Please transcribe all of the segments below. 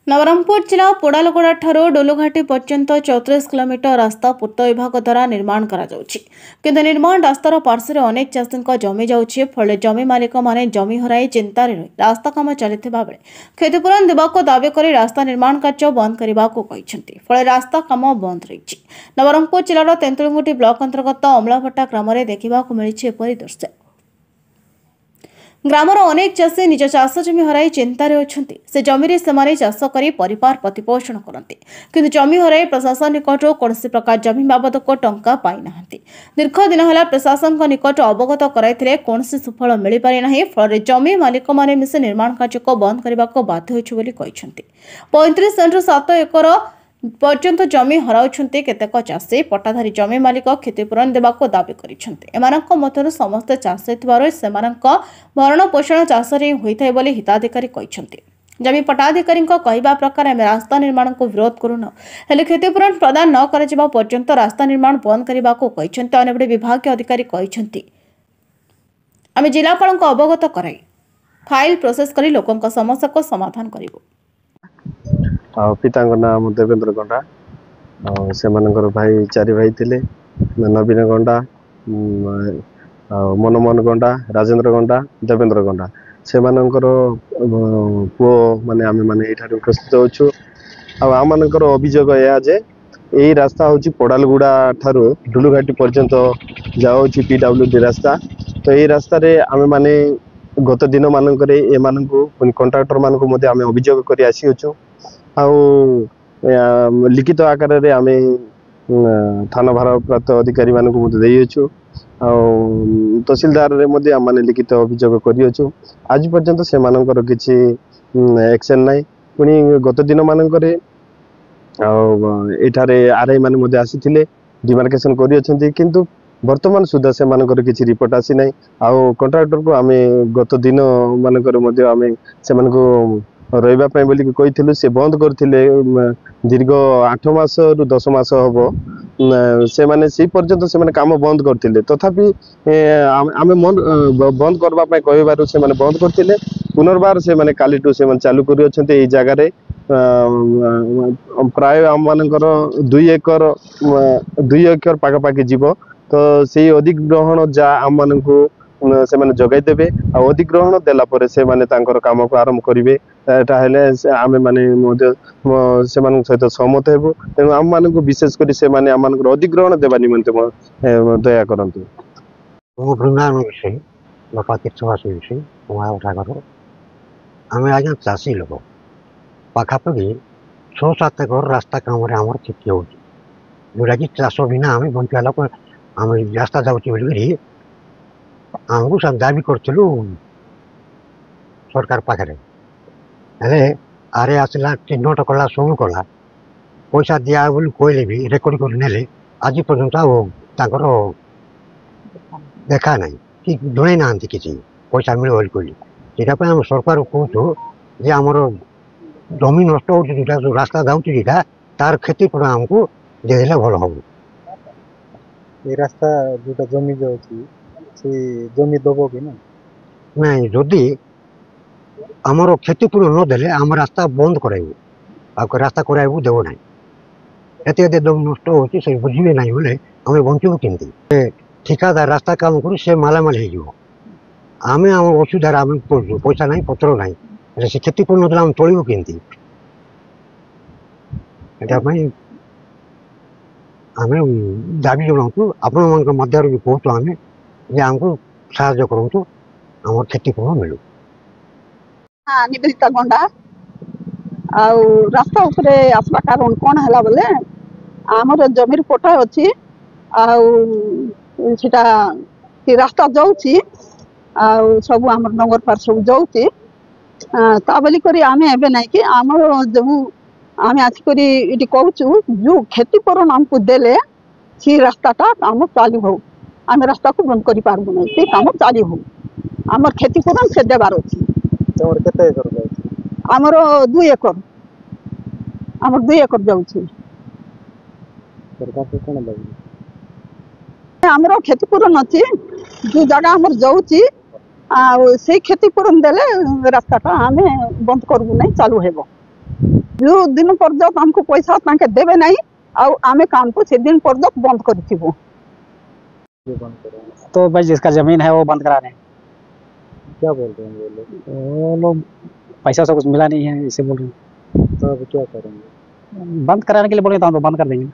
नवरंगपुर जिला पोड़ालगोड़ा ठारू डोलुघाटी पर्यंत 34 किलोमीटर रास्ता पूर्त विभाग द्वारा निर्माण किंतु निर्माण रास्तार पार्श्व अनेक चाषी जमी जाउछि फल जमी मालिक माने जमी हराई चिंतार रही रास्ता काम चलता बेले क्षतिपूरण देवाक दाबी कर रास्ता निर्माण कार्य बंद करने फल रास्ता काम बंद रही। नवरंगपुर जिलार तेंतुलुंगुटी ब्लॉक अंतर्गत अमलाभट्टा ग्राम में देखा मिली एपरी दृश्य। ग्रामर अनेक चाषी निज चाष जमी हराई चिंतार अछंती से जमी से चाष कर परिवार प्रतिपोषण करते किंतु जमी हराई प्रशासन निकट कौन प्रकार जमी बाबद को टंका पाई नाहंती। दीर्घ दिन है प्रशासन निकट अवगत कराइथिले कौन सुफल मिल पारि नाही फल जमी मालिक माने मिसे निर्माण कार्य को बंद करने को बाध्य होइछु बोली कहिसंती। 35 सेंटर 7 एकर पर्यंत जमी हराउछंती केतेक चाषी पट्टाधारी जमी मालिक क्षतिपूरण देवाक दाबी करिसंती। एमानक मध्यरु समस्त चाष हेतुबारु सेमानक भरण पोषण चाष रे होइथाय बोली हिताधिकारी कहिसंती। जमी पट्टाधिकारी कहवा प्रकार आम रास्ता निर्माण को विरोध करूना हेले क्षतिपूरण प्रदान न करा पर्यंत रास्ता निर्माण बंद करने को कहिसंती। अन्यपटे विभागीय अधिकारी कहिसंती आम जिलापाल को अवगत कराई फाइल प्रोसेस करी लोकंक समस्या को समाधान करिवो। पिता नाम देवेंद्र गंडा से भाई 4 भाई थे नवीन गंडा मनमोहन गंडा राजेंद्र गंडा देवेंद्र गंडा से पुओ माने आम मैंने उपस्थित होचु। आम अभियोग यह जे यही रास्ता हूँ पोड़ालगुड़ा ठारू डुलुघाटी पर्यंत जाऊँ PWD रास्ता। तो यही रास्ता रे आम मैंने गत दिन मानक कंट्राक्टर मानक आम अभियोग कर आसीचु। लिखित आकार रे आम थाना भारप्राप्त अधिकारी मानक देइछु तहसीलदार रे आम मैंने लिखित अभियोग करियछु। आज पर्यंत से मानकर किछि एक्शन नाही। पुणी गत दिन मानक एठारे आरआई माने आसीथिले डिमार्केशन करियछंती किंतु वर्तमान सुधा से मानकर किछि रिपोर्ट आसी नाही। कंट्राक्टर को आम गत दिन मानकर आम से रहिबा पई बोली कहिथिलु से बंद करथिले दीर्घ 8 मास रु 10 मास हबो से माने सी पर्यंत से माने काम बंद करथिले तथापि आमे बंद करबा पई कहबारु से माने बंद करथिले। पुनर्बार से माने कालीटू से माने चालू करि अछंते एई जागा रे प्राय आम मानकर 2 एकर पाका पाकी जीवो। तो सेई अधिग्रहण जा आम मानकु से माने जगाई देबे अधिग्रहण देला परे से माने तांकर काम को आरंभ करिवे। एटा हेले आमे माने से मान सहित सहमत हेबो। तेणु आम मान को विशेष कर से माने आम मान अधिग्रहण देवा निमंते दया करंतु। बापा तीर्थवास आम आज चाषी लोक पाखापाखि 6-7 एकर रास्ता काम क्षति हो जोटा कि चाष बिना आम बंचा लोक आम रास्ता जाऊँगी आमको दाबी करूँ सरकार पाखे हेले आरे आसला चिन्हट कला सब कला पैसा दिया बोली कहले भी रेकर्ड कर आज पर्यंत देखा ना कि जन ना कि पैसा मिले बोली कहली से आम सरकार कहूँ जे आमर जमी नष्ट हो रास्ता जाऊँगी तार क्षतिपूरण आमको देदेले भल हम। रास्ता जो जमी जाऊँगी जमी दब कि नहीं जदि आमर क्षतिपूरण नदेले आम रास्ता बंद कराइबू रास्ता कराइबू देव ना एत जमी नष्ट हो बुझे ना बोले आम बंचू केमती ठिकादार रास्ता काम करूँ से मालामाल हो आम आम असुविधार आम पड़ू पैसा ना पत्र ना से क्षतिपूरण ना आम चलू केमती आम दाबी जनाऊँ आपण मध्य भी कहूँ आम जे आमको साहाय्य करूँ आम क्षतिपूरण मिलू। हाँ निवेदिता गंडा रास्ता उपरे आसवा कारण कौन है बोले आमर जमीर पटा अच्छी आटा रास्ता जाऊँगी सब आम नगर पार सब जाऊँगी ता बोली करी आम एवं ना कि आमर जो आम आसिक ये कहूँ जो क्षतिपूरण आमको देले सी रास्ताटा काम चालू हो आम रास्ता को बंद कर पार्बू ना से काम चालू हो आमर क्षतिपूरण से देवार अच्छी आमर 2 एकर आमर 2 एकर जाऊँगी आमर क्षतिपूरण अच्छी जो जगह आमर जाऊँगी से क्षतिपूरण देले रास्ताटा आम बंद करबू ना चालू हेबो। जो दिन पर्यंत हमको पैसा तांके देवे नहीं और आमे काम को से दिन पर्यंत बंद करथिबो। ये बंद करेंगे। तो भाई जिसका जमीन है वो बंद करा रहे हैं। क्या बोल रहे हैं वो लोग? वो लोग पैसा सब कुछ मिला नहीं है इसे बोल रहे हैं। तो अब क्या करेंगे? बंद कराने के लिए बोले तो हम तो बंद कर देंगे।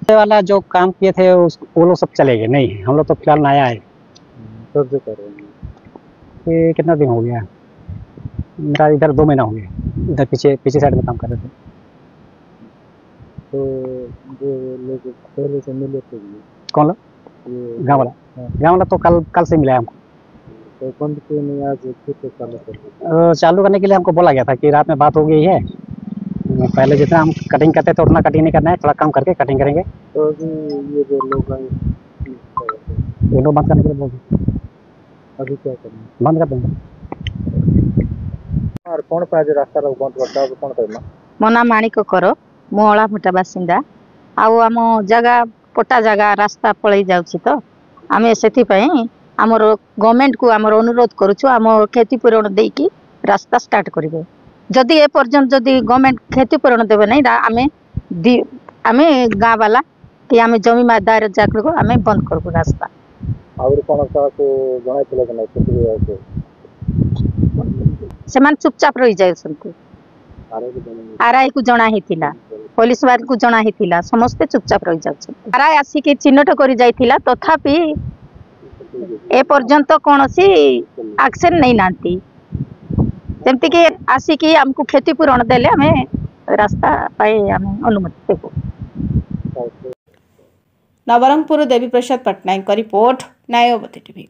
ये वाला जो काम किए थे वो लोग सब चले गए, नहीं हम लोग तो फिलहाल नया है। कब से कर रहे हैं? ये कितना दिन हो गया, मेरा इधर 2 महीना हो गया, इधर पीछे साइड में काम कर रहे थे। तो जो लोग पहले से मिले थे कौन लोग? ये गाँव वाला? हाँ। गाँव वाला तो कल से मिला है हमको। तो बंद क्यों नहीं आज फिर से चालू कर दिया? चालू करने के लिए हमको बोला गया था कि रात में बात हो गई है, पहले जितना हम कटिंग करते थे उतना कटिंग नहीं करना है, थोड़ा कम करके कटिंग करेंगे। तो अभी ये जो लोग आए ये लोग बंद करने के लिए बोल रहे, अभी क्या करना? बंद कर देंगे। और कौन पे आज रास्ता बंद करता है कौन करना? मो ना माणिक कर मु अलाभटा बासिंदा आउ आम जगह पट्टा जगह रास्ता पलि जाउछि तो आमे सेति पई हमर गवर्नमेंट को हमर अनुरोध करूछु हम क्षतिपूरण देकी रास्ता स्टार्ट करिवे। जदि ए पर्यंत जदि गवर्नमेंट क्षतिपूरण देबे नै आमे गाँ वाला कि आमे जमी दायर जाकर को आमे बंद करबो रास्ता। और कौन सा को जणाई थिले कि नै किछि आके सेमान चुपचाप रही जाउछन्ति। आरआई को जना हिथिला, पुलिस वाले को जना हिथिला, समस्ते चुपचाप रही जाउछन्ति। आरआई आसिक चिन्हट करि जाइथिला तथापि ए पर्यंत कोनोसी एक्शन नहीं नांती। जेमति कि आसिक हमको क्षतिपूरण देले हमें रास्ता पाए हमें अनुमति देबो। नवरंगपुर देवी प्रसाद पटनायक का रिपोर्ट, न्यायवती टीवी।